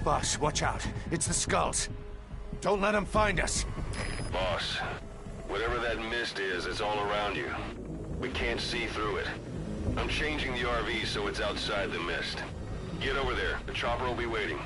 Boss, watch out. It's the skulls. Don't let them find us. Boss, whatever that mist is, it's all around you. We can't see through it. I'm changing the RV so it's outside the mist. Get over there. The chopper will be waiting.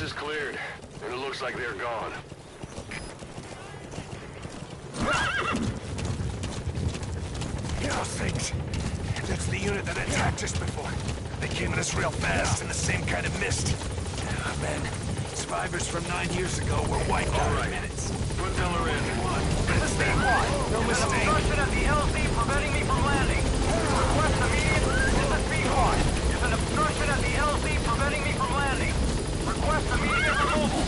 Is cleared, and it looks like they're gone. Those things. That's the unit that attacked us before. They came at us real fast in the same kind of mist. Oh, man. Survivors from 9 years ago were wiped out in minutes. Put Teller in. No mistake. Obstruction at the LZ preventing me from landing. Request immediate. This is P1. There's an obstruction at the LZ preventing me from landing. Request immediate removal.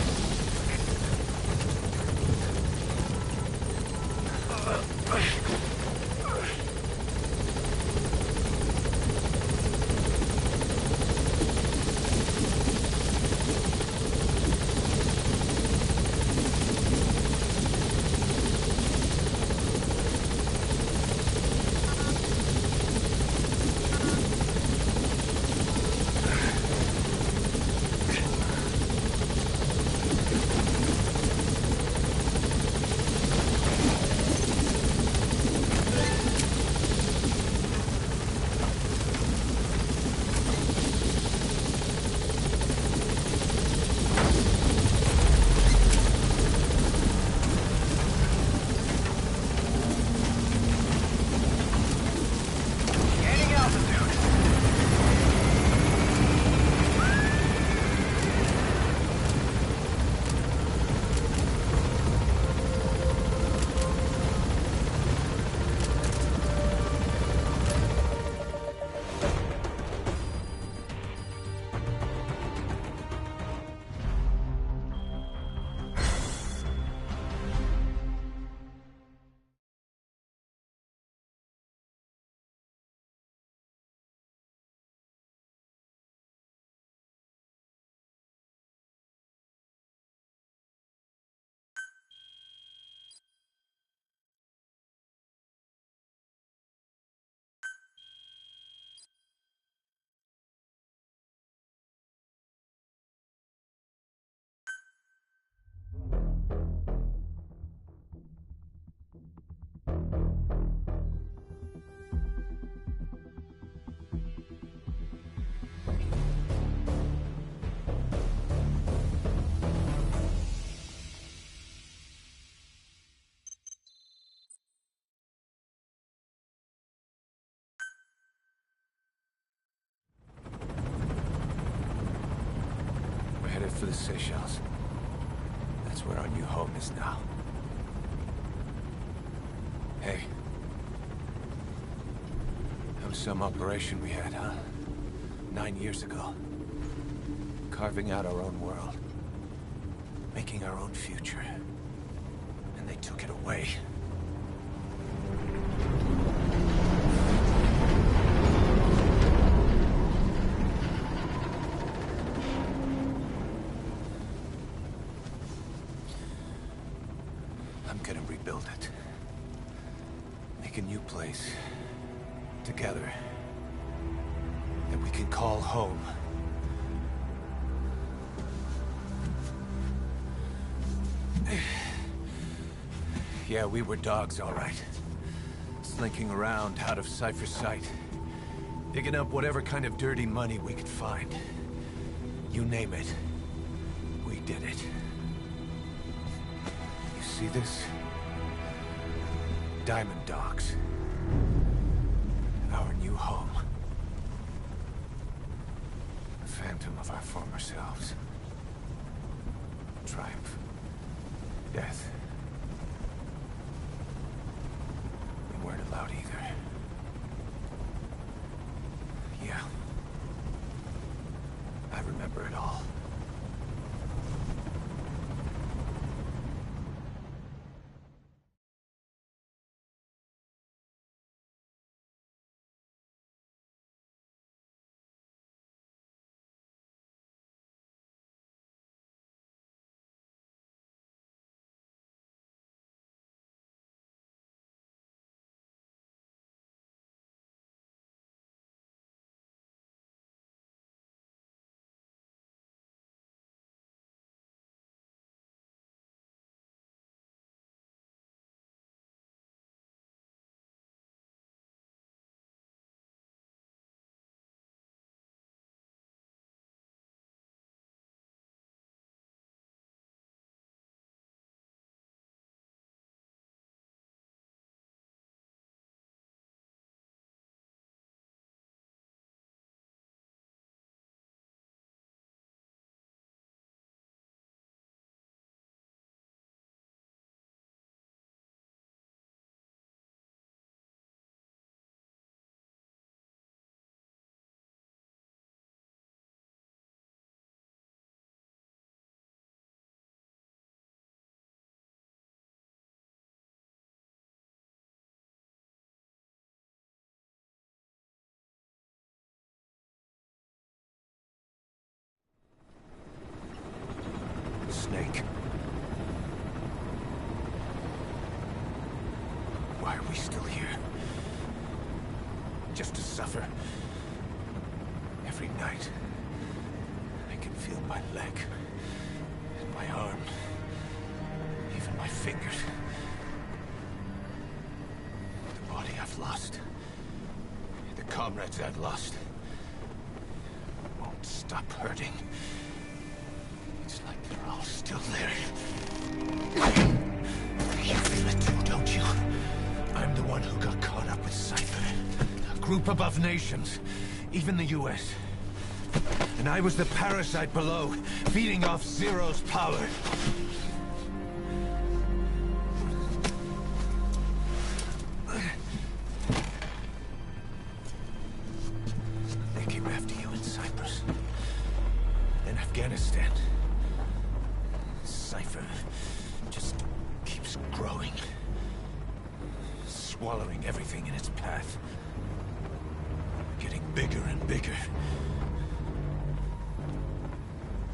For the Seychelles. That's That's where our new home is now. Hey. That was some operation we had, huh? 9 years ago. Carving out our own world. Making our own future. And they took it away. I'm gonna rebuild it. Make a new place. Together. That we can call home. Yeah, we were dogs, all right. Slinking around out of Cypher's sight. Digging up whatever kind of dirty money we could find. You name it. We did it. You see this? Diamond Dogs. Our new home. A phantom of our former selves. Triumph. Death. We weren't allowed either. Yeah. I remember it all. Snake. Why are we still here? Just to suffer. Every night, I can feel my leg, and my arm, even my fingers. The body I've lost, the comrades I've lost, won't stop hurting. It's like they're all still there. You feel it too, don't you? I'm the one who got caught up with Cypher. A group above nations, even the US. And I was the parasite below, feeding off Zero's power. They came after you in Cyprus. In Afghanistan. Cypher just keeps growing. Swallowing everything in its path. Getting bigger and bigger.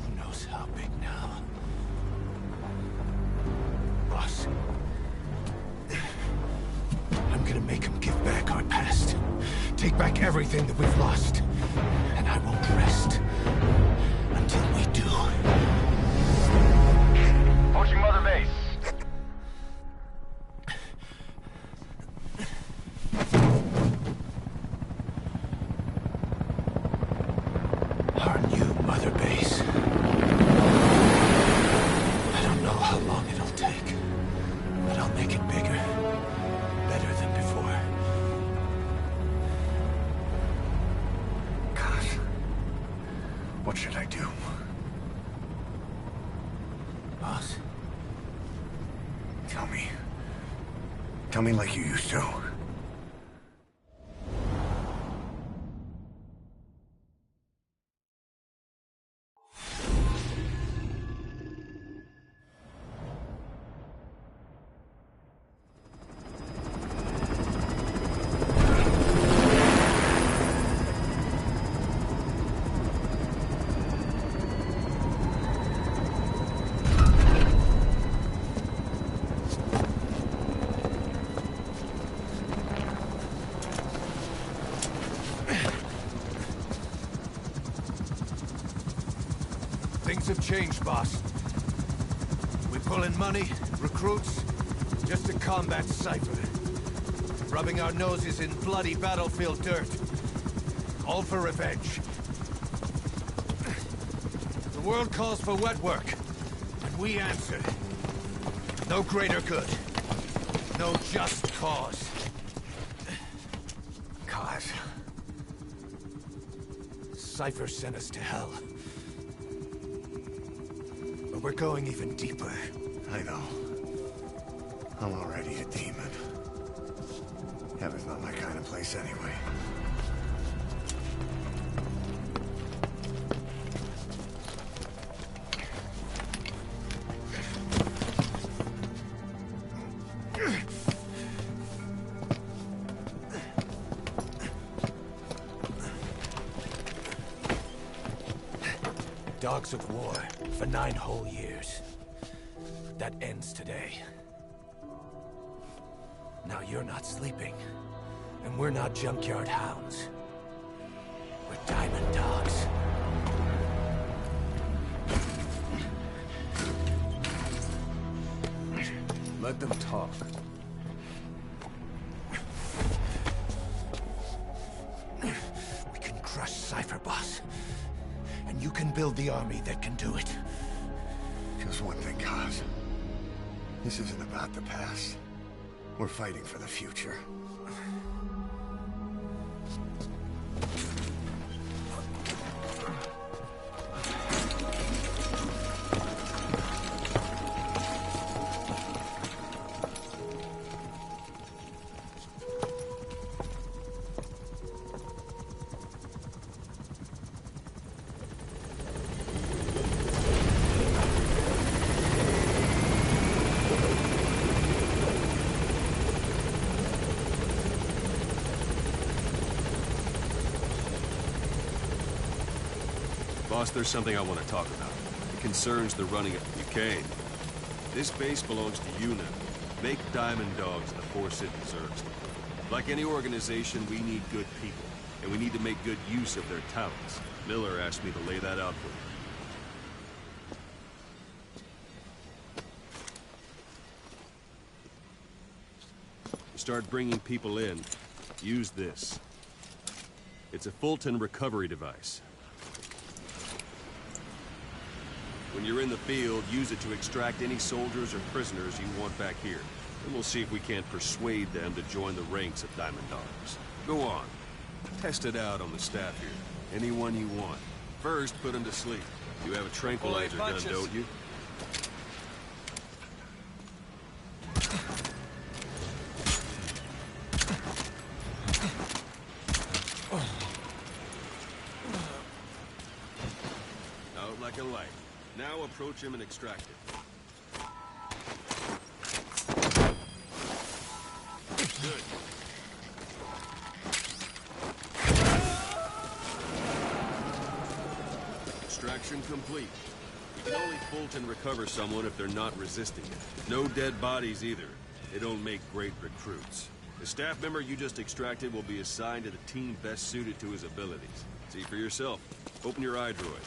Who knows how big now? Boss. I'm gonna make him give back our past. Take back everything that we've lost. And I won't rest until we do. Approaching Mother Base. Our new Mother Base. I don't know how long it'll take, but I'll make it bigger. Better than before. God. What should I do? Boss? Tell me like you used to. Things have changed, boss. We pull in money, recruits, just to combat Cypher. Rubbing our noses in bloody battlefield dirt. All for revenge. The world calls for wet work, and we answer. No greater good. No just cause. Cause. Cypher sent us to hell. But we're going even deeper. I know. I'm already a demon. Heaven's not my kind of place anyway. Dogs of war for 9 whole years. That ends today. Now you're not sleeping, and we're not junkyard hounds. We're diamond dogs. Let them talk. We can crush Cypher, boss. And you can build the army that can do it. Just one thing, Kaz. This isn't about the past. We're fighting for the future. Boss, there's something I want to talk about. It concerns the running of Duquesne. This base belongs to you now. Make Diamond Dogs the force it deserves. Like any organization, we need good people, and we need to make good use of their talents. Miller asked me to lay that out for you. Start bringing people in. Use this. It's a Fulton recovery device. When you're in the field, use it to extract any soldiers or prisoners you want back here. And we'll see if we can't persuade them to join the ranks of Diamond Dogs. Go on. Test it out on the staff here. Anyone you want. First, put them to sleep. You have a tranquilizer gun, don't you? Out like a light. Now approach him and extract it. Good. Extraction complete. You can only Fulton recover someone if they're not resisting it. No dead bodies either. They don't make great recruits. The staff member you just extracted will be assigned to the team best suited to his abilities. See for yourself. Open your eye droid.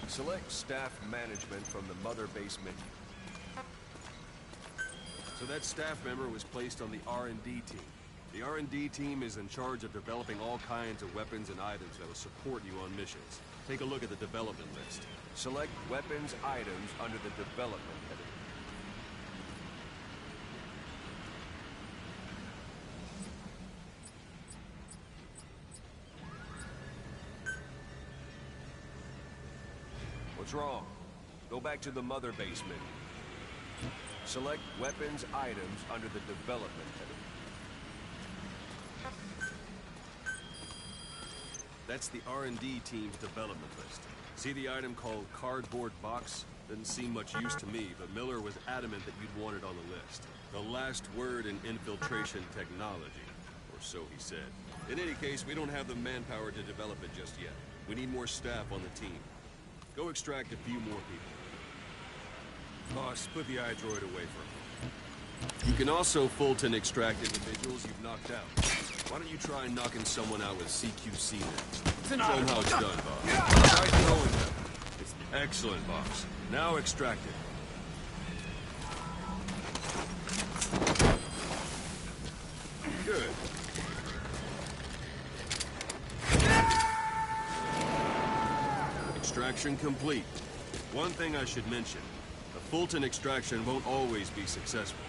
Select staff management from the mother base menu. So that staff member was placed on the R&D team. The R&D team is in charge of developing all kinds of weapons and items that will support you on missions. Take a look at the development list. Select weapons items under the development heading. What's wrong? Go back to the mother base menu. Select weapons items under the development heading. That's the R&D team's development list. See the item called cardboard box? Didn't seem much use to me, but Miller was adamant that you'd want it on the list. The last word in infiltration technology, or so he said. In any case, we don't have the manpower to develop it just yet. We need more staff on the team. Go extract a few more people. Boss, put the iDroid away from me. You can also Fulton extract individuals you've knocked out. Why don't you try knocking someone out with CQC next? Show them how it's done, boss. Try throwing them. It's excellent, boss. Now extract it. Good. Extraction complete. One thing I should mention. A Fulton extraction won't always be successful.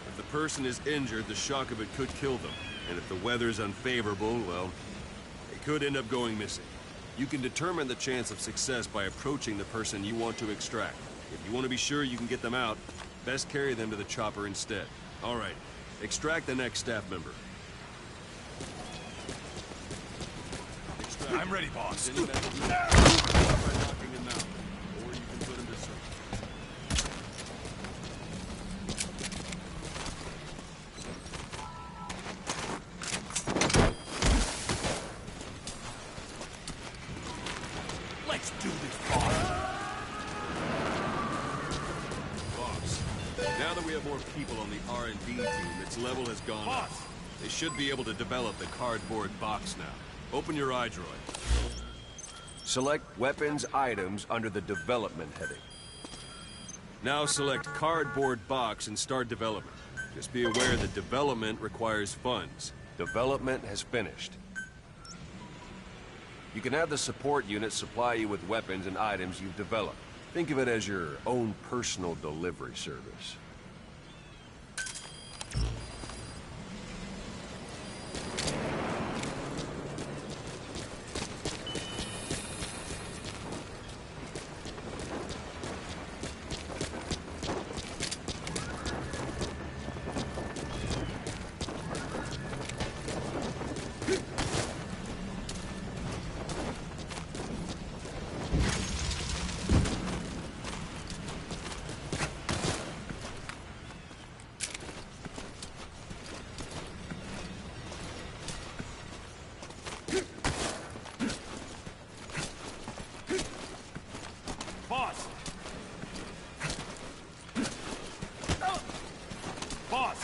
If the person is injured, the shock of it could kill them. And if the weather's unfavorable, well, they could end up going missing. You can determine the chance of success by approaching the person you want to extract. If you want to be sure you can get them out, best carry them to the chopper instead. All right, extract the next staff member. Extract. I'm ready, boss. Any method you want. Start by knocking him out, or you can put him to sleep. Let's do this, boss. Boss, now that we have more people on the R&D team, its level has gone up. Boss! They should be able to develop the cardboard box now. Open your iDroid. Select weapons items under the development heading. Now select cardboard box and start development. Just be aware that development requires funds. Development has finished. You can have the support unit supply you with weapons and items you've developed. Think of it as your own personal delivery service. Boss! Boss!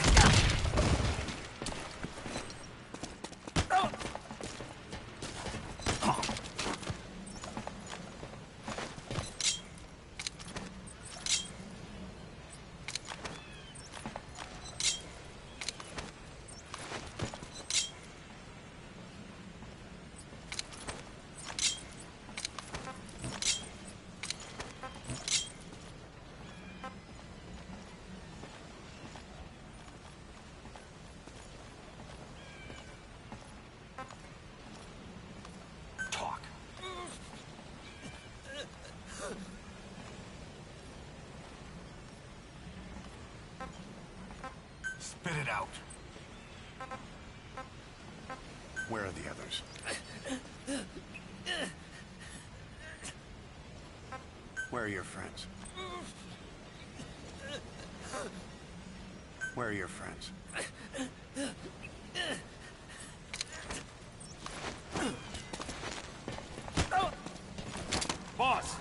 Talk. Spit it out. Where are the others? Where are your friends? Where are your friends? Boss!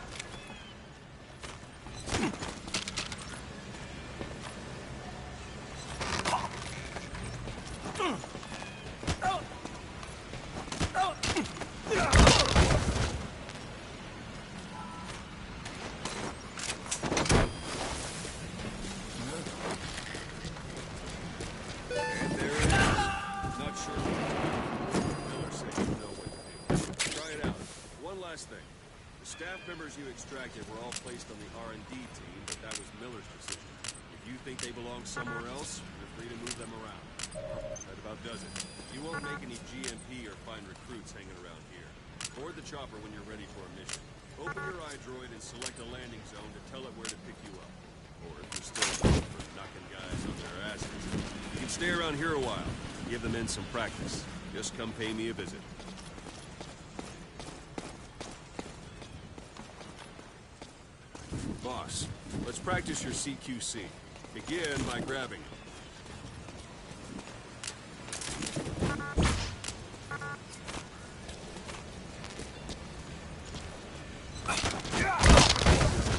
And there it is. Not sure. Miller said you know what to do. Try it out. One last thing. The staff members you extracted were all placed on the R&D team, but that was Miller's decision. If you think they belong somewhere else, you're free to move them around. That about does it. You won't make any GMP or find recruits hanging around here. Board the chopper when you're ready for a mission. Open your iDroid and select a landing zone to tell it where to pick you up. Or if you're still looking for knocking guys on their asses, you can stay around here a while. Give the men some practice. Just come pay me a visit. Boss, let's practice your CQC. Begin by grabbing it.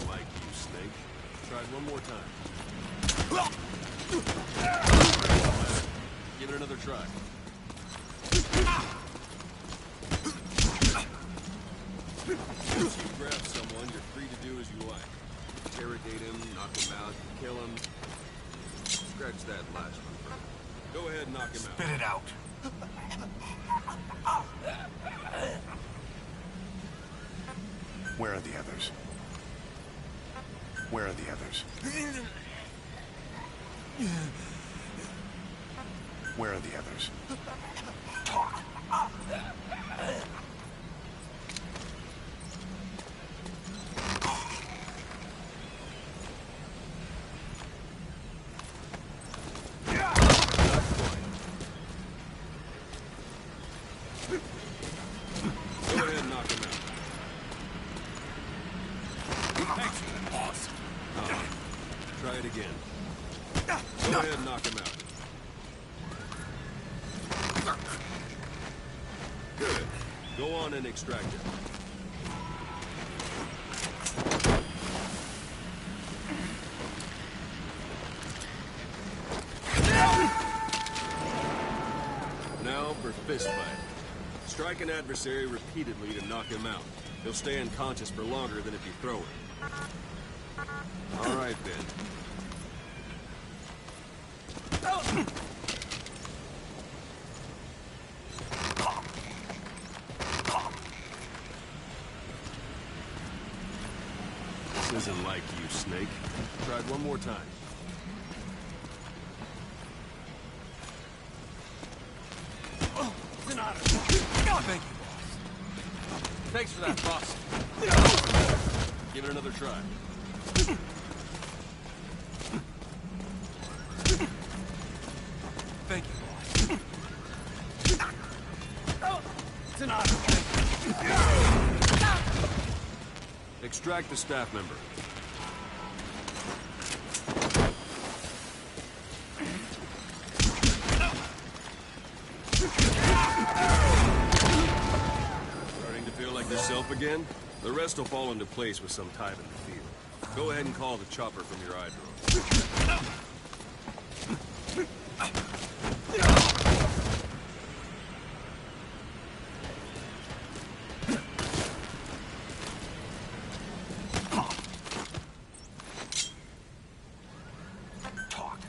Like you, Snake. Try it one more time. Give it another try. Once you grab someone, you're free to do as you like. Interrogate him, knock him out, kill him. Scratch that last one for me. Go ahead and knock him out. Spit it out. Where are the others? Where are the others? Where are the others? Talk. Go ahead and knock him out. Thanks, boss. Try it again. Go ahead and knock him out. Good. Go on and extract him. Now for fist fight. Strike an adversary repeatedly to knock him out. He'll stay unconscious for longer than if you throw him. All right, Ben. This isn't like you, Snake. Try it one more time. It's an honor. Thank you, boss. Thanks for that, boss. Give it another try. Thank you, boss. It's an honor. Extract the staff member. Starting to feel like yourself again? The rest will fall into place with some time in the field. Go ahead and call the chopper from your iDroid. Talk.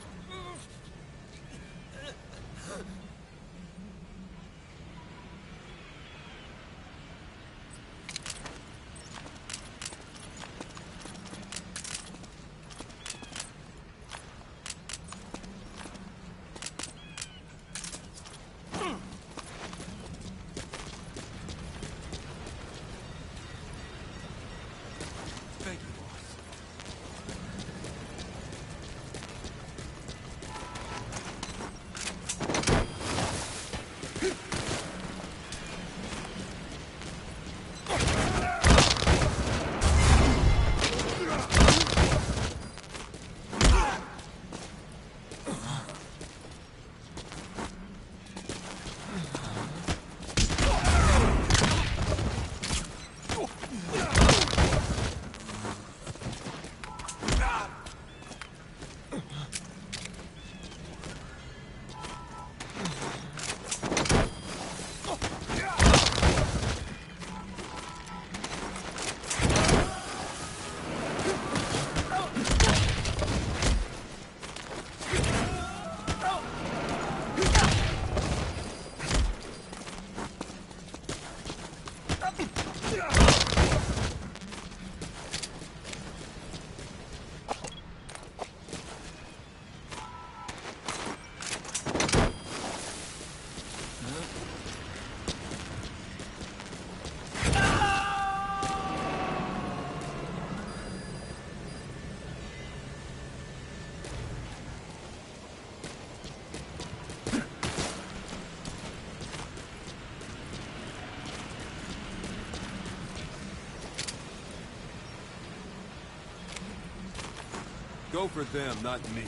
Go for them, not me.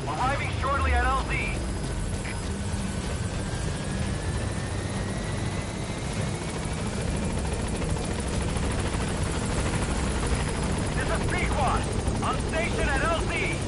Arriving shortly at LZ. This is Pequod. On station at LZ.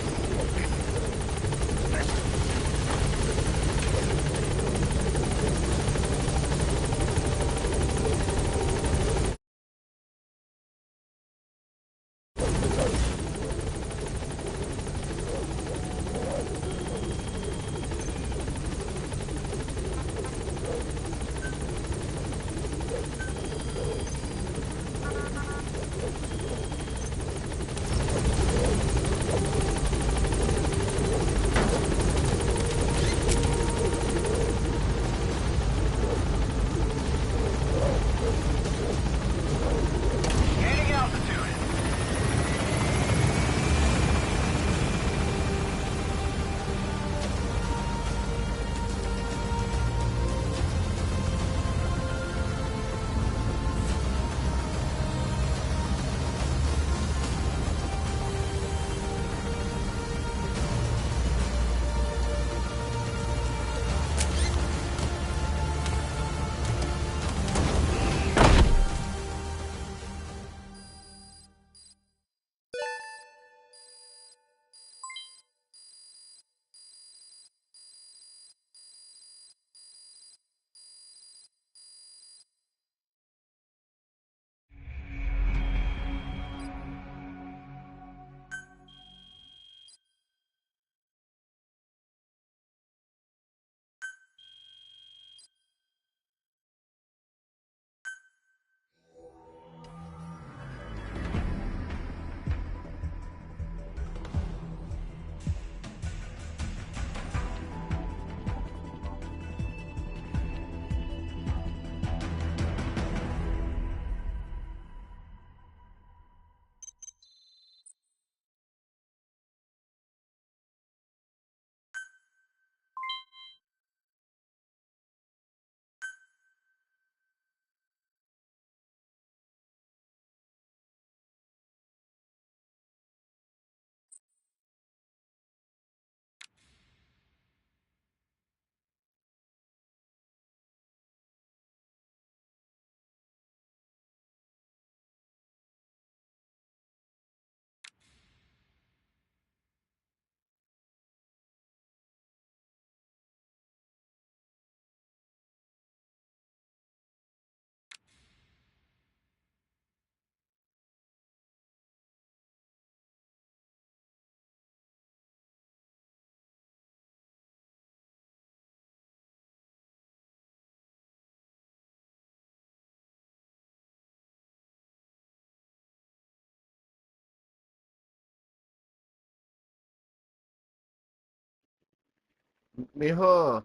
Mijo.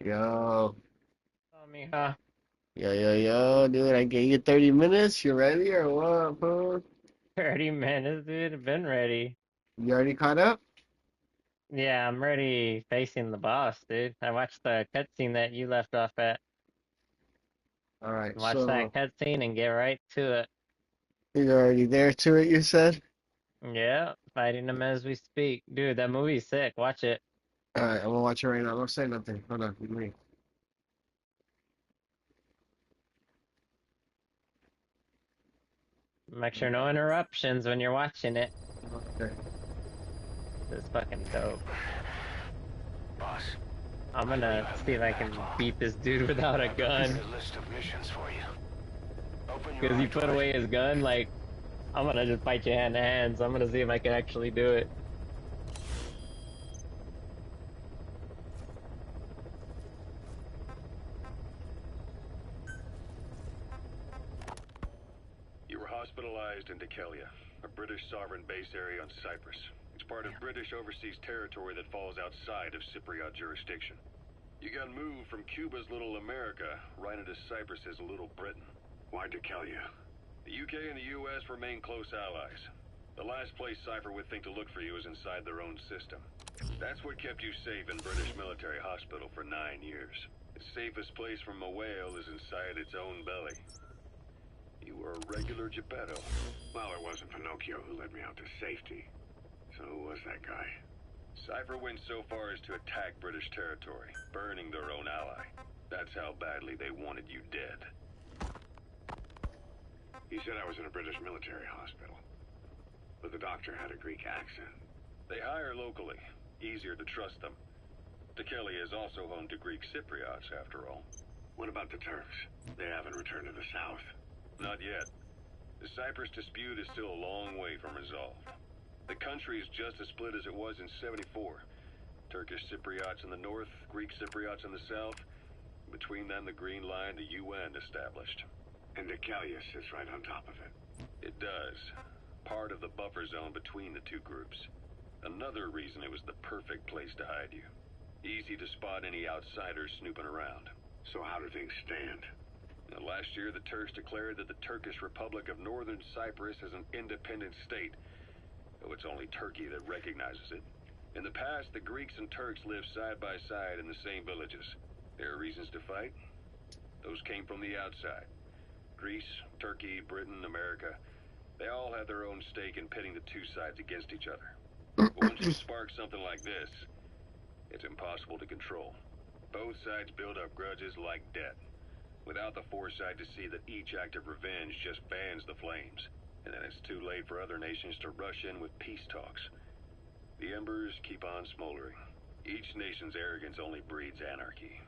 Yo. Oh, mija. Yo, dude, I gave you 30 minutes. You ready or what, bro? 30 minutes, dude. I've been ready. You already caught up? Yeah, I'm ready facing the boss, dude. I watched the cutscene that you left off at. Alright, Watch that so cutscene and get right to it. you're already there to it, you said? Yeah, fighting him as we speak. Dude, that movie's sick. Watch it. Alright, I'm gonna watch it right now. Don't say nothing. Hold on, give me. Make sure no interruptions when you're watching it. Okay. It's fucking dope. Boss, I'm gonna see if I can beat this dude without a gun. a list of missions for you. Open your Because he eyes put wide. away his gun, like, I'm gonna just fight you hand to hand, so I'm gonna see if I can actually do it. You were hospitalized in Dekelia, a British sovereign base area on Cyprus. It's part of British overseas territory that falls outside of Cypriot jurisdiction. You got moved from Cuba's Little America right into Cyprus's Little Britain. Why Dekelia? The UK and the US remain close allies. The last place Cypher would think to look for you is inside their own system. That's what kept you safe in British military hospital for 9 years. The safest place from a whale is inside its own belly. You were a regular Geppetto. Well, it wasn't Pinocchio who led me out to safety. So who was that guy? Cypher went so far as to attack British territory, burning their own ally. That's how badly they wanted you dead. He said I was in a British military hospital. But the doctor had a Greek accent. They hire locally. Easier to trust them. Dekelia is also home to Greek Cypriots, after all. What about the Turks? They haven't returned to the south. Not yet. The Cyprus dispute is still a long way from resolved. The country is just as split as it was in '74. Turkish Cypriots in the north, Greek Cypriots in the south. Between them, the Green Line, the UN established. And Dekelia sits right on top of it. It does. Part of the buffer zone between the two groups. Another reason it was the perfect place to hide you. Easy to spot any outsiders snooping around. So how do things stand? Now, last year, the Turks declared that the Turkish Republic of Northern Cyprus is an independent state, though it's only Turkey that recognizes it. In the past, the Greeks and Turks lived side by side in the same villages. There are reasons to fight. Those came from the outside. Greece, Turkey, Britain, America, they all had their own stake in pitting the two sides against each other. But once you spark something like this, it's impossible to control. Both sides build up grudges like debt, without the foresight to see that each act of revenge just fans the flames. And then it's too late for other nations to rush in with peace talks. The embers keep on smoldering. Each nation's arrogance only breeds anarchy.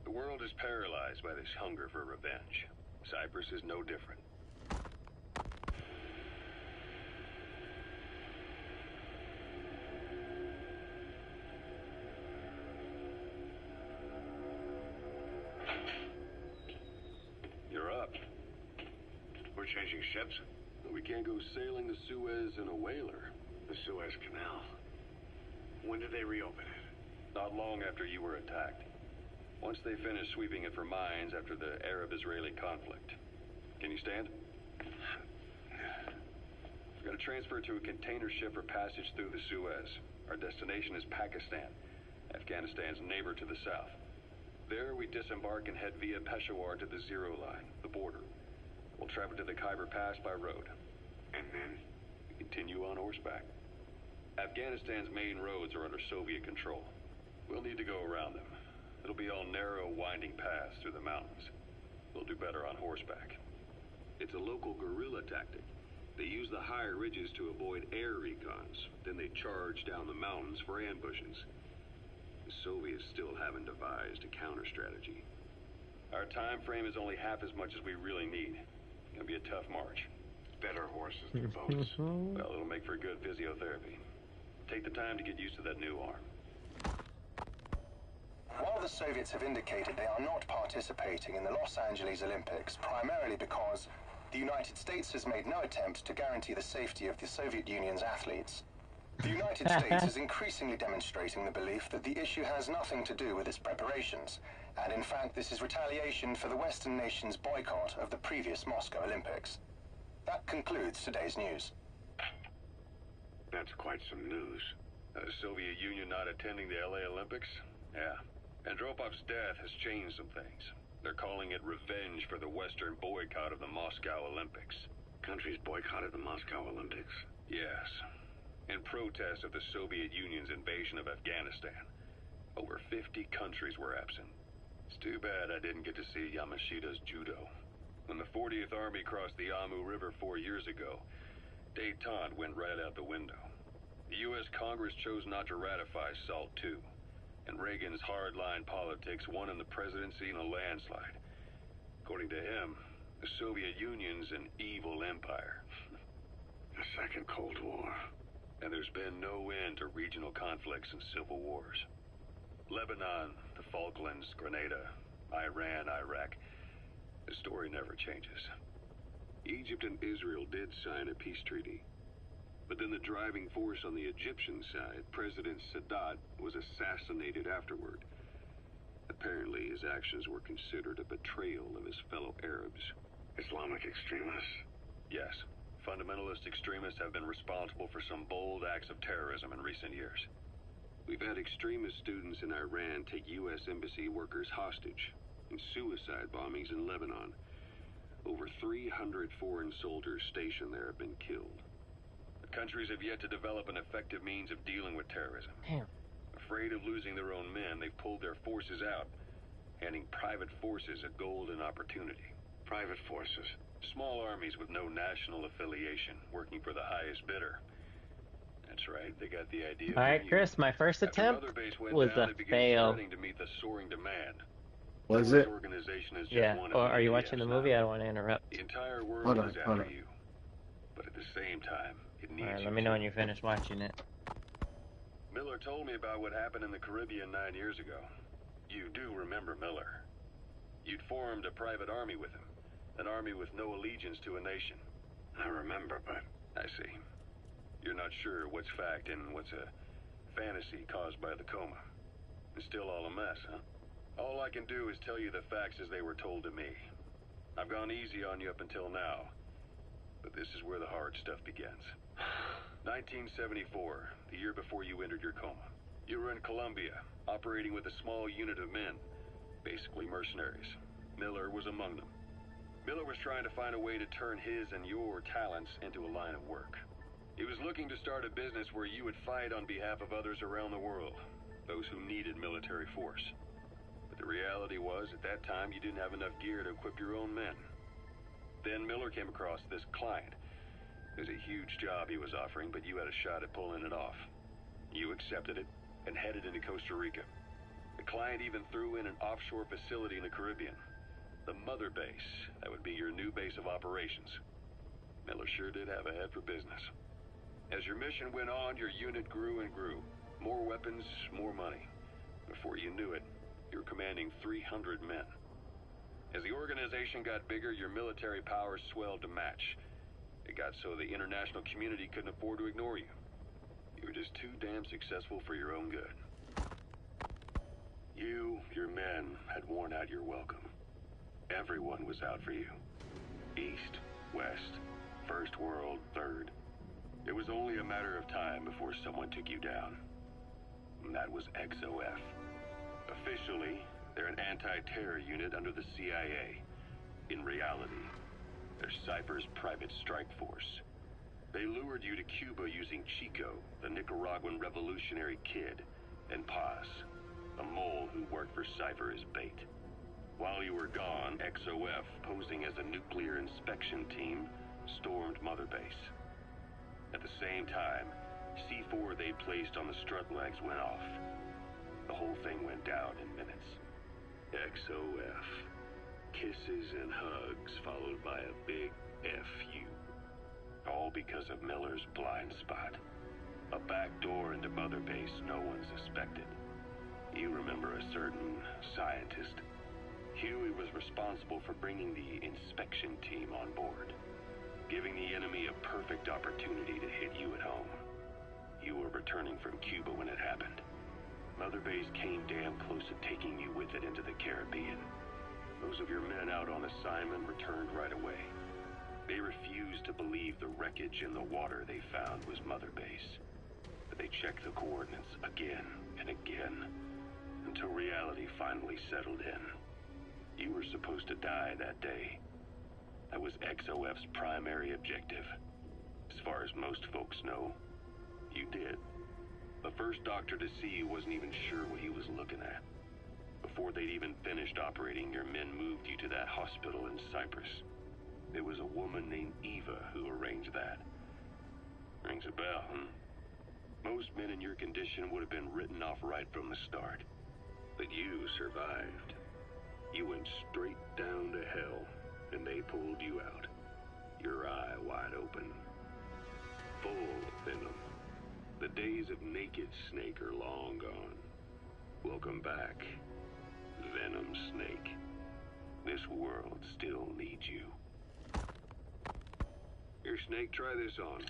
The world is paralyzed by this hunger for revenge. Cyprus is no different. You're up. We're changing ships? We can't go sailing the Suez in a whaler. The Suez Canal. When did they reopen it? Not long after you were attacked. Once they finished sweeping it for mines after the Arab-Israeli conflict. Can you stand? We've got to transfer to a container ship for passage through the Suez. Our destination is Pakistan, Afghanistan's neighbor to the south. There, we disembark and head via Peshawar to the Zero Line, the border. We'll travel to the Khyber Pass by road. And then? We continue on horseback. Afghanistan's main roads are under Soviet control. We'll need to go around them. It'll be all narrow, winding paths through the mountains. We'll do better on horseback. It's a local guerrilla tactic. They use the higher ridges to avoid air recons. Then they charge down the mountains for ambushes. The Soviets still haven't devised a counter strategy. Our time frame is only half as much as we really need. It'll be a tough march. Better horses than boats. Well, it'll make for good physiotherapy. Take the time to get used to that new arm. While the Soviets have indicated they are not participating in the Los Angeles Olympics, primarily because the United States has made no attempt to guarantee the safety of the Soviet Union's athletes, The United States is increasingly demonstrating the belief that the issue has nothing to do with its preparations, and in fact this is retaliation for the Western nations' boycott of the previous Moscow Olympics. That concludes today's news. That's quite some news. The Soviet Union not attending the LA Olympics? Yeah. Andropov's death has changed some things. They're calling it revenge for the Western boycott of the Moscow Olympics. Countries boycotted the Moscow Olympics. Yes. In protest of the Soviet Union's invasion of Afghanistan. Over 50 countries were absent. It's too bad I didn't get to see Yamashita's judo. When the 40th Army crossed the Amu River 4 years ago, détente went right out the window. The U.S. Congress chose not to ratify SALT II, and Reagan's hardline politics won him the presidency in a landslide. According to him, the Soviet Union's an evil empire. The Second Cold War. And there's been no end to regional conflicts and civil wars. Lebanon, the Falklands, Grenada, Iran, Iraq. The story never changes. Egypt and Israel did sign a peace treaty. But then the driving force on the Egyptian side, President Sadat, was assassinated afterward. Apparently, his actions were considered a betrayal of his fellow Arabs. Islamic extremists? Yes. Fundamentalist extremists have been responsible for some bold acts of terrorism in recent years. We've had extremist students in Iran take U.S. embassy workers hostage, and suicide bombings in Lebanon. Over 300 foreign soldiers stationed there have been killed. The countries have yet to develop an effective means of dealing with terrorism. Damn. Afraid of losing their own men, they've pulled their forces out, handing private forces a golden opportunity. Private forces? Small armies with no national affiliation, working for the highest bidder. That's right, they got the idea. Alright, Chris, my first attempt was a fail. To meet the soaring demand. Was it? Yeah, or are you watching the movie? I don't want to interrupt. The entire world is after you. But at the same time, it needs Alright, let me know when you finish watching it. Miller told me about what happened in the Caribbean 9 years ago. You do remember Miller. You'd formed a private army with him. An army with no allegiance to a nation. I remember, but... I see. You're not sure what's fact and what's a fantasy caused by the coma. It's still all a mess, huh? All I can do is tell you the facts as they were told to me. I've gone easy on you up until now. But this is where the hard stuff begins. 1974, the year before you entered your coma. You were in Colombia, operating with a small unit of men. Basically mercenaries. Miller was among them. Miller was trying to find a way to turn his and your talents into a line of work. He was looking to start a business where you would fight on behalf of others around the world, those who needed military force. But the reality was, at that time, you didn't have enough gear to equip your own men. Then Miller came across this client. It was a huge job he was offering, but you had a shot at pulling it off. You accepted it and headed into Costa Rica. The client even threw in an offshore facility in the Caribbean. The mother base, that would be your new base of operations. Miller sure did have a head for business. As your mission went on, your unit grew and grew. More weapons, more money. Before you knew it, you were commanding 300 men. As the organization got bigger, your military powers swelled to match. It got so the international community couldn't afford to ignore you. You were just too damn successful for your own good. You, your men, had worn out your welcome. Everyone was out for you. East, West, First World, Third. It was only a matter of time before someone took you down. And that was XOF. Officially, they're an anti-terror unit under the CIA. In reality, they're Cypher's private strike force. They lured you to Cuba using Chico, the Nicaraguan revolutionary kid, and Paz, a mole who worked for Cypher as bait. While you were gone, XOF, posing as a nuclear inspection team, stormed Mother Base. At the same time, C4 they placed on the strut legs went off. The whole thing went down in minutes. XOF. Kisses and hugs followed by a big FU. All because of Miller's blind spot. A back door into Mother Base no one suspected. You remember a certain scientist. Huey was responsible for bringing the inspection team on board, giving the enemy a perfect opportunity to hit you at home. You were returning from Cuba when it happened. Mother Base came damn close to taking you with it into the Caribbean. Those of your men out on assignment returned right away. They refused to believe the wreckage in the water they found was Mother Base. But they checked the coordinates again and again, until reality finally settled in. You were supposed to die that day. That was XOF's primary objective. As far as most folks know, you did. The first doctor to see you wasn't even sure what he was looking at. Before they'd even finished operating, your men moved you to that hospital in Cyprus. It was a woman named Eva who arranged that. Rings a bell, huh? Most men in your condition would have been written off right from the start. But you survived. You went straight down to hell, and they pulled you out. Your eye wide open. Full of venom. The days of naked Snake are long gone. Welcome back, Venom Snake. This world still needs you. Here, Snake, try this on.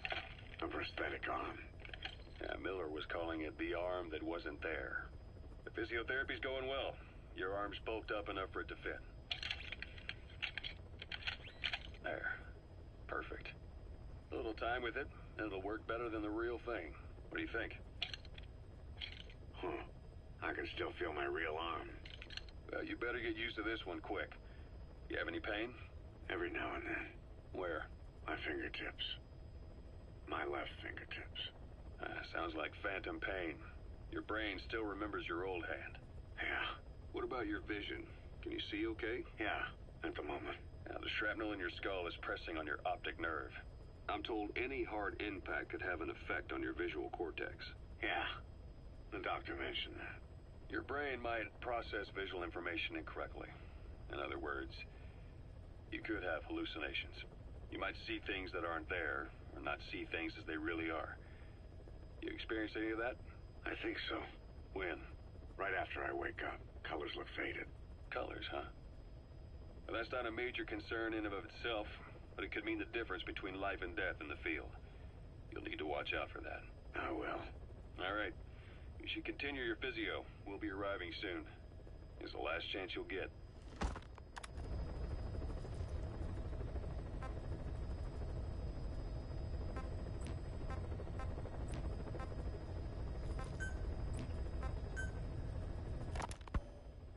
A prosthetic arm. Yeah, Miller was calling it the arm that wasn't there. The physiotherapy's going well. Your arm's bulked up enough for it to fit. There. Perfect. A little time with it, and it'll work better than the real thing. What do you think? Huh. I can still feel my real arm. Well, you better get used to this one quick. You have any pain? Every now and then. Where? My fingertips. My left fingertips. Sounds like phantom pain. Your brain still remembers your old hand. Yeah. What about your vision? Can you see okay? Yeah, at the moment. Now, the shrapnel in your skull is pressing on your optic nerve. I'm told any hard impact could have an effect on your visual cortex. Yeah, the doctor mentioned that. Your brain might process visual information incorrectly. In other words, you could have hallucinations. You might see things that aren't there, or not see things as they really are. You experience any of that? I think so. When? Right after I wake up. Colors look faded. Colors, huh? Well, that's not a major concern in and of itself, but it could mean the difference between life and death in the field. You'll need to watch out for that. I will. All right. You should continue your physio. We'll be arriving soon. It's the last chance you'll get.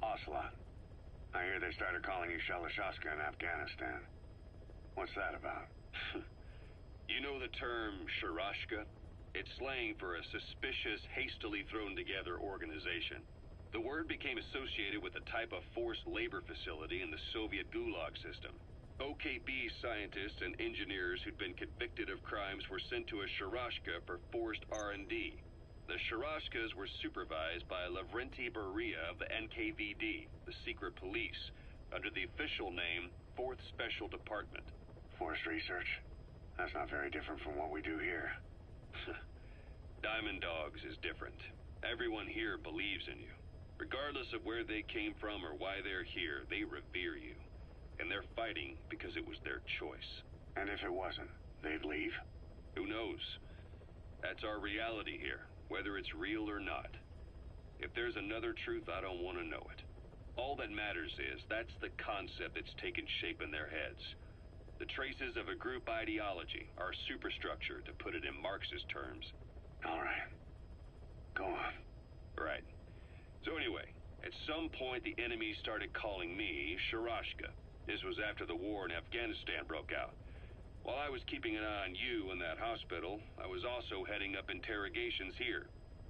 Ocelot. I hear they started calling you Shalashaska in Afghanistan. What's that about? You know the term Sharashka? It's slang for a suspicious, hastily thrown together organization. The word became associated with a type of forced labor facility in the Soviet Gulag system. OKB scientists and engineers who'd been convicted of crimes were sent to a Sharashka for forced R&D. The Sharashkas were supervised by Lavrenti Beria of the NKVD, the secret police, under the official name 4th Special Department. Forced research? That's not very different from what we do here. Diamond Dogs is different. Everyone here believes in you. Regardless of where they came from or why they're here, they revere you. And they're fighting because it was their choice. And if it wasn't, they'd leave? Who knows? That's our reality here, whether it's real or not. If there's another truth, I don't want to know it. All that matters is that's the concept that's taken shape in their heads. The traces of a group ideology, our superstructure, to put it in Marxist terms. All right. Go on. Right. So anyway, at some point the enemy started calling me Sharashka. This was after the war in Afghanistan broke out. While I was keeping an eye on you in that hospital, I was also heading up interrogations here.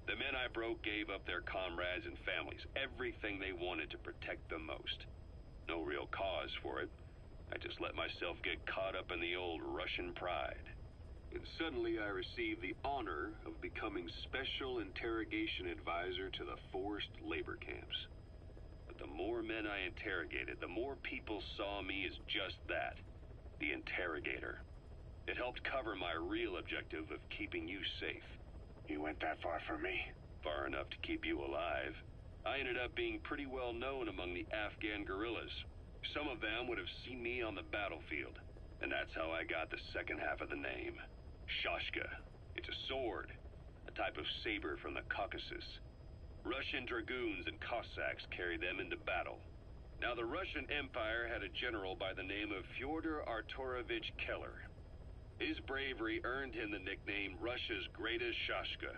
The men I broke gave up their comrades and families, everything they wanted to protect them most. No real cause for it. I just let myself get caught up in the old Russian pride. And suddenly I received the honor of becoming Special Interrogation Advisor to the forced labor camps. But the more men I interrogated, the more people saw me as just that, the interrogator. It helped cover my real objective of keeping you safe. You went that far for me? Far enough to keep you alive. I ended up being pretty well known among the Afghan guerrillas. Some of them would have seen me on the battlefield, and that's how I got the second half of the name. Shashka. It's a sword. A type of saber from the Caucasus. Russian dragoons and Cossacks carried them into battle. Now, the Russian Empire had a general by the name of Fyodor Arturovich Keller. His bravery earned him the nickname Russia's Greatest Shashka.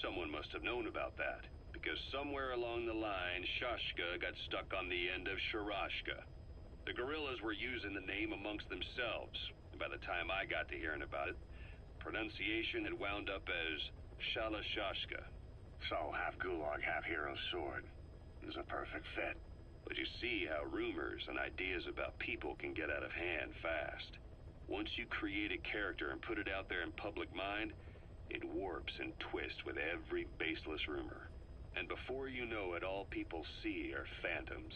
Someone must have known about that, because somewhere along the line, Shashka got stuck on the end of Sharashka. The guerrillas were using the name amongst themselves, and by the time I got to hearing about it, pronunciation had wound up as Shalashashka. So, half gulag, half hero sword. Is a perfect fit. But you see how rumors and ideas about people can get out of hand fast. Once you create a character and put it out there in public mind, it warps and twists with every baseless rumor. And before you know it, all people see are phantoms.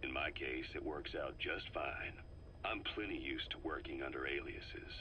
In my case, it works out just fine. I'm plenty used to working under aliases.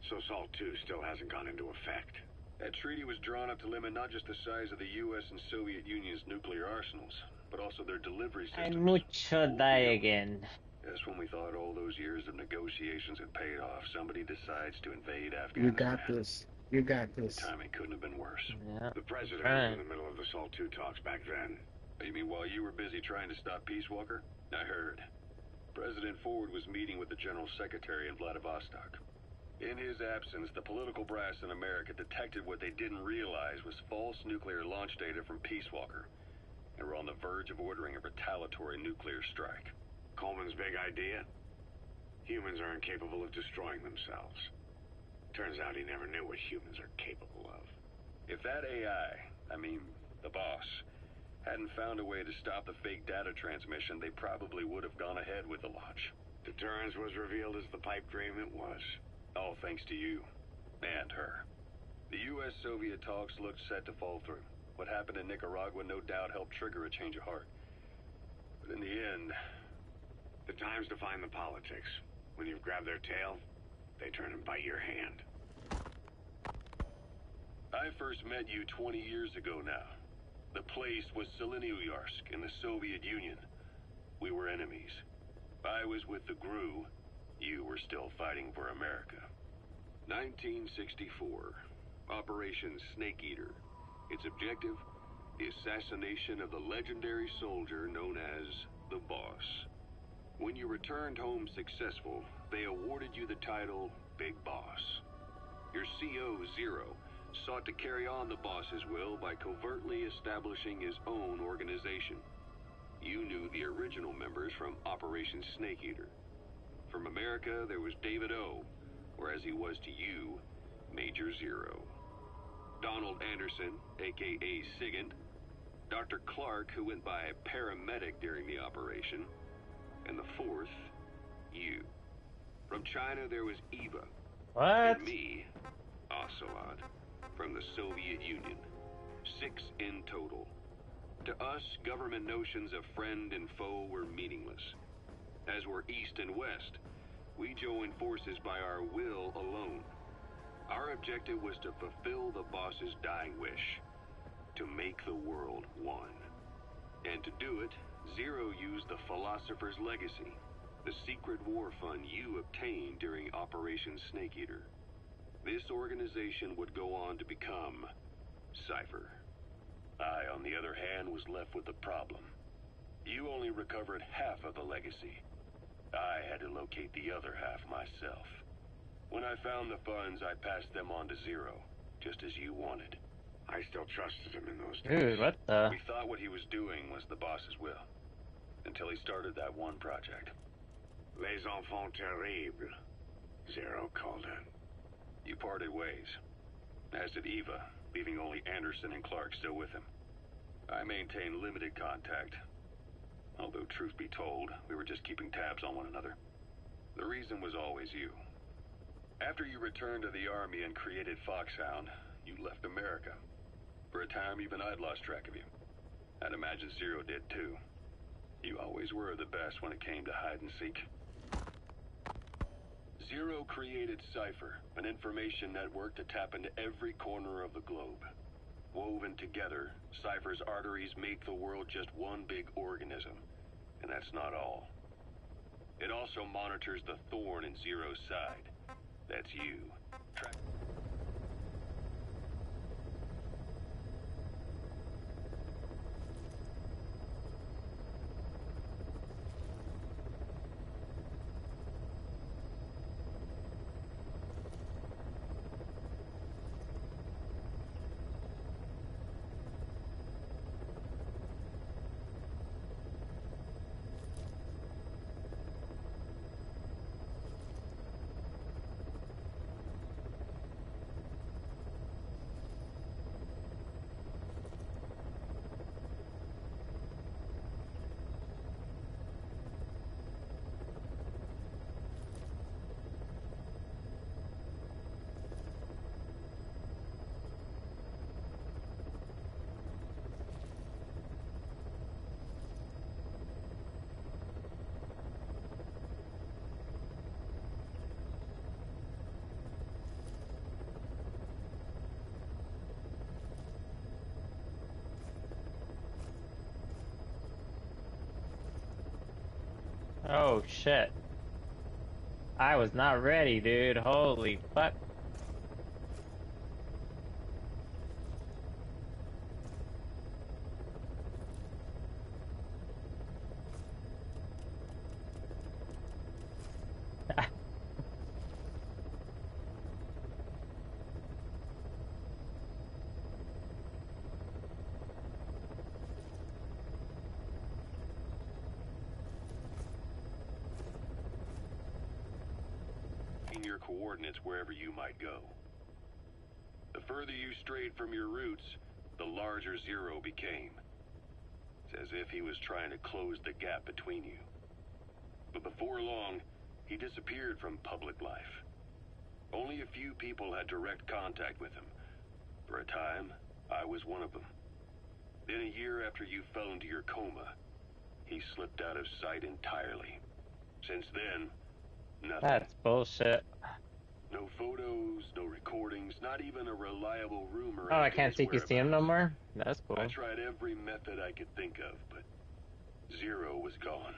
So SALT II still hasn't gone into effect. That treaty was drawn up to limit not just the size of the U.S. and Soviet Union's nuclear arsenals, but also their delivery systems. And mucho die again. Yes, when we thought all those years of negotiations had paid off, somebody decides to invade Afghanistan. You got this. You got this. The timing couldn't have been worse. Yeah. The president was in the middle of the SALT II talks back then. You mean while you were busy trying to stop Peace Walker? I heard. President Ford was meeting with the General Secretary in Vladivostok. In his absence, the political brass in America detected what they didn't realize was false nuclear launch data from Peace Walker, and were on the verge of ordering a retaliatory nuclear strike. Coleman's big idea? Humans are incapable of destroying themselves. Turns out he never knew what humans are capable of. If that AI, the boss, hadn't found a way to stop the fake data transmission, they probably would have gone ahead with the launch. Deterrence was revealed as the pipe dream it was. All thanks to you. And her. The U.S.-Soviet talks looked set to fall through. What happened in Nicaragua no doubt helped trigger a change of heart. But in the end... The time's to find the politics. When you've grabbed their tail, they turn and bite your hand. I first met you 20 years ago now. The place was Selenouyarsk in the Soviet Union. We were enemies. I was with the GRU. You were still fighting for America. 1964. Operation Snake Eater. Its objective? The assassination of the legendary soldier known as the Boss. When you returned home successful, they awarded you the title Big Boss. Your CO, Zero, sought to carry on the boss's will by covertly establishing his own organization. You knew the original members from Operation Snake Eater. From America, there was David O, or as he was to you, Major Zero. Donald Anderson, aka Sigint. Dr. Clark, who went by paramedic during the operation. And the fourth, you. From China, there was Eva. What? And me, Ocelot, from the Soviet Union. 6 in total. To us, government notions of friend and foe were meaningless. As were East and West, we joined forces by our will alone. Our objective was to fulfill the boss's dying wish, to make the world one. And to do it, Zero used the Philosopher's Legacy, the secret war fund you obtained during Operation Snake Eater. This organization would go on to become Cypher. I, on the other hand, was left with the problem. You only recovered half of the legacy. I had to locate the other half myself. When I found the funds, I passed them on to Zero, just as you wanted. I still trusted him in those days. Dude, what the? We thought what he was doing was the boss's will, until he started that one project. Les enfants terribles, Zero called it. You parted ways, as did Eva, leaving only Anderson and Clark still with him. I maintained limited contact, although truth be told, we were just keeping tabs on one another. The reason was always you. After you returned to the Army and created Foxhound, you left America. For a time, even I'd lost track of you. I'd imagine Zero did too. You always were the best when it came to hide and seek. Zero created Cypher, an information network to tap into every corner of the globe. Woven together, Cypher's arteries make the world just one big organism. And that's not all. It also monitors the thorn in Zero's side. That's you. Oh shit. I was not ready, dude. Holy fuck. Your coordinates wherever you might go. The further you strayed from your roots, the larger Zero became. It's as if he was trying to close the gap between you. But before long, he disappeared from public life. Only a few people had direct contact with him. For a time, I was one of them. Then a year after you fell into your coma, he slipped out of sight entirely. Since then, nothing. That's bullshit. No photos, no recordings, not even a reliable rumor. Oh, I can't see him no more? That's cool. I tried every method I could think of, but Zero was gone.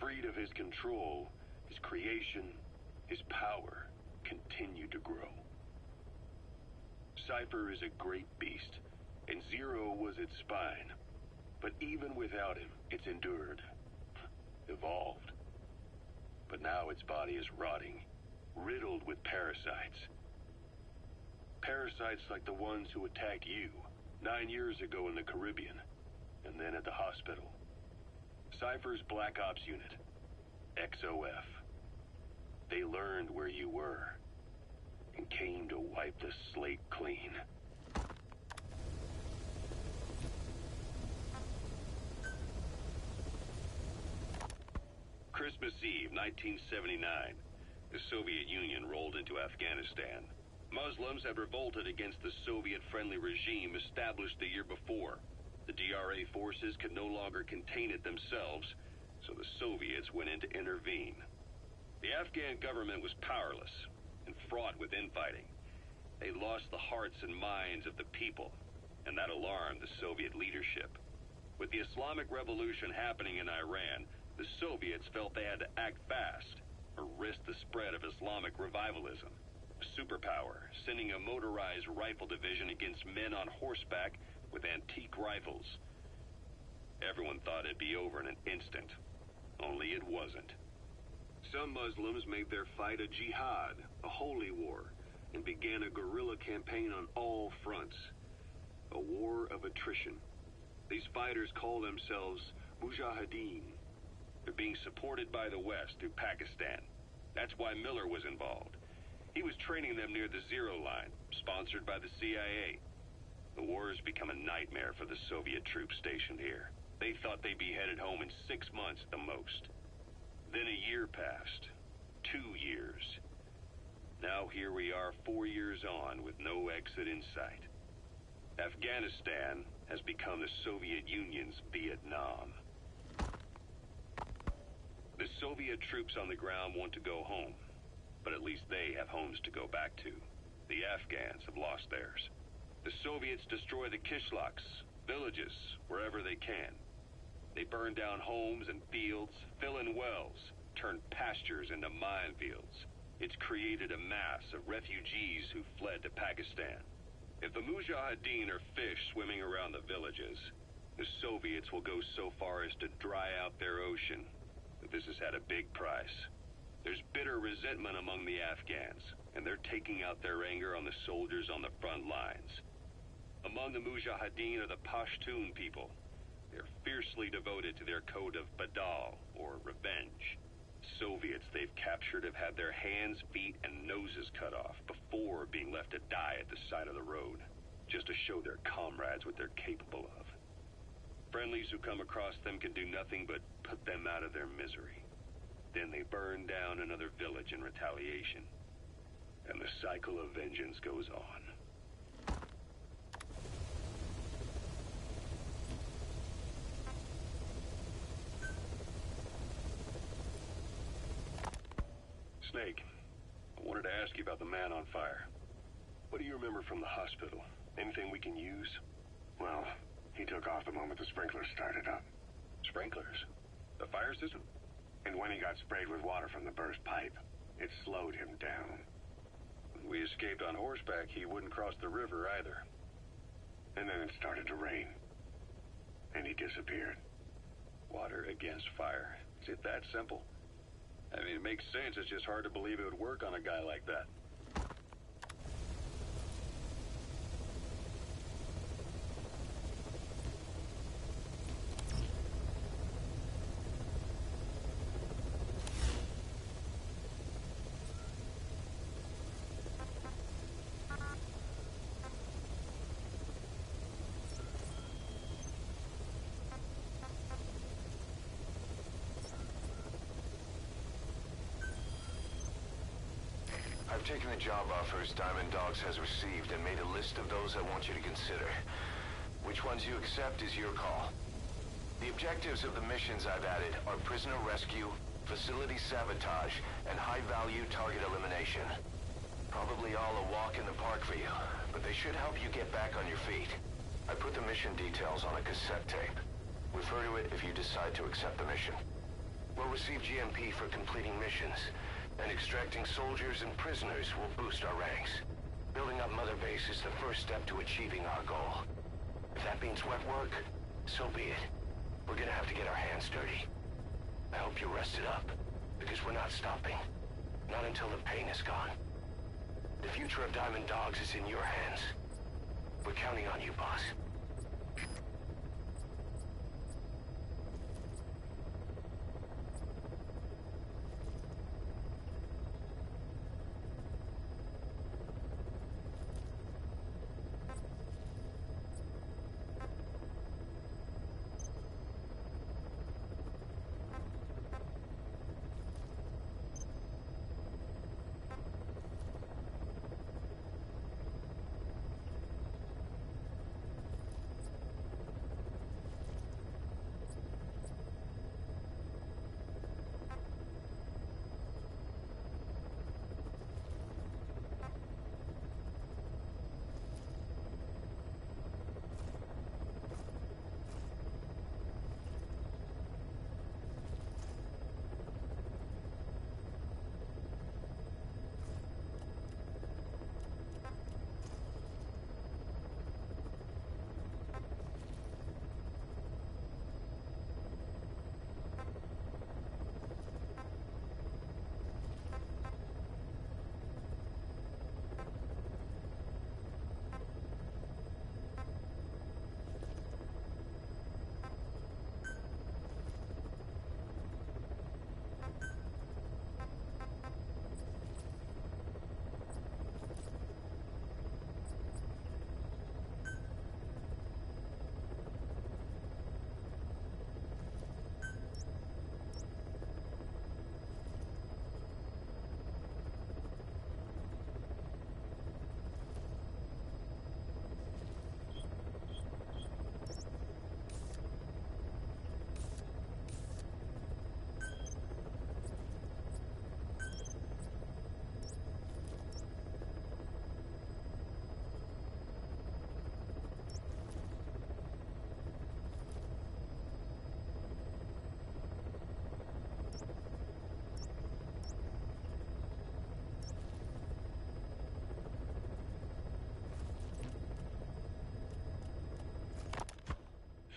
Freed of his control, his creation, his power continued to grow. Cypher is a great beast, and Zero was its spine. But even without him, it's endured, evolved. But now its body is rotting, riddled with parasites. Parasites like the ones who attacked you 9 years ago in the Caribbean, and then at the hospital. Cypher's Black Ops Unit, XOF. They learned where you were, and came to wipe the slate clean. Christmas Eve, 1979. The Soviet Union rolled into Afghanistan. Muslims had revolted against the Soviet-friendly regime established the year before. The DRA forces could no longer contain it themselves, so the Soviets went in to intervene. The Afghan government was powerless and fraught with infighting. They lost the hearts and minds of the people, and that alarmed the Soviet leadership. With the Islamic Revolution happening in Iran, the Soviets felt they had to act fast or risk the spread of Islamic revivalism. A superpower, sending a motorized rifle division against men on horseback with antique rifles. Everyone thought it'd be over in an instant, only it wasn't. Some Muslims made their fight a jihad, a holy war, and began a guerrilla campaign on all fronts. A war of attrition. These fighters call themselves Mujahideen. They're being supported by the West through Pakistan. That's why Miller was involved. He was training them near the Zero Line, sponsored by the CIA. The war has become a nightmare for the Soviet troops stationed here. They thought they'd be headed home in 6 months at the most. Then a year passed. 2 years. Now here we are 4 years on with no exit in sight. Afghanistan has become the Soviet Union's Vietnam. The Soviet troops on the ground want to go home, but at least they have homes to go back to. The Afghans have lost theirs. The Soviets destroy the Kishlaks, villages, wherever they can. They burn down homes and fields, fill in wells, turn pastures into minefields. It's created a mass of refugees who fled to Pakistan. If the Mujahideen are fish swimming around the villages, the Soviets will go so far as to dry out their ocean. But this has had a big price. There's bitter resentment among the Afghans, and they're taking out their anger on the soldiers on the front lines. Among the Mujahideen are the Pashtun people. They're fiercely devoted to their code of Badal, or revenge. Soviets they've captured have had their hands, feet, and noses cut off before being left to die at the side of the road, just to show their comrades what they're capable of. Friendlies who come across them can do nothing but put them out of their misery. Then they burn down another village in retaliation. And the cycle of vengeance goes on. Snake, I wanted to ask you about the man on fire. What do you remember from the hospital? Anything we can use? Well, he took off the moment the sprinklers started up. Sprinklers? The fire system? And when he got sprayed with water from the burst pipe, it slowed him down. When we escaped on horseback, he wouldn't cross the river either. And then it started to rain. And he disappeared. Water against fire. Is it that simple? I mean, it makes sense. It's just hard to believe it would work on a guy like that. I've taken the job offers Diamond Dogs has received and made a list of those I want you to consider. Which ones you accept is your call. The objectives of the missions I've added are prisoner rescue, facility sabotage, and high-value target elimination. Probably all a walk in the park for you, but they should help you get back on your feet. I put the mission details on a cassette tape. Refer to it if you decide to accept the mission. We'll receive GMP for completing missions, and extracting soldiers and prisoners will boost our ranks. Building up Mother Base is the first step to achieving our goal. If that means wet work, so be it. We're gonna have to get our hands dirty. I hope you're rested up, because we're not stopping. Not until the pain is gone. The future of Diamond Dogs is in your hands. We're counting on you, boss.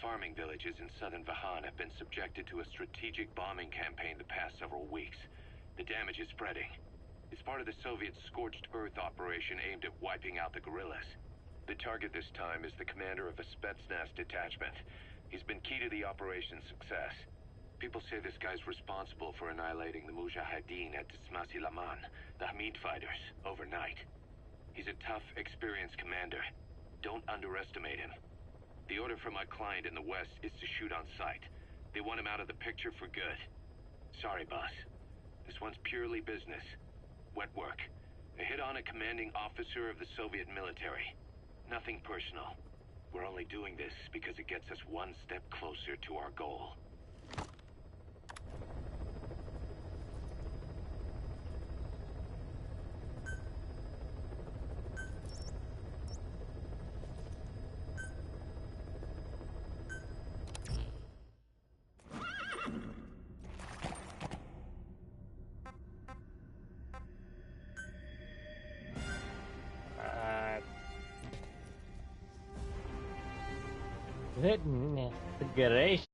farming villages in southern Vahan have been subjected to a strategic bombing campaign the past several weeks. The damage is spreading. It's part of the Soviet Scorched Earth operation aimed at wiping out the guerrillas. The target this time is the commander of a Spetsnaz detachment. He's been key to the operation's success. People say this guy's responsible for annihilating the Mujahideen at Tismasi Laman, the Hamid fighters, overnight. He's a tough, experienced commander. Don't underestimate him. The order from my client in the west is to shoot on sight. They want him out of the picture for good. Sorry, boss. This one's purely business. Wet work. A hit on a commanding officer of the Soviet military. Nothing personal. We're only doing this because it gets us one step closer to our goal. Goodness gracious.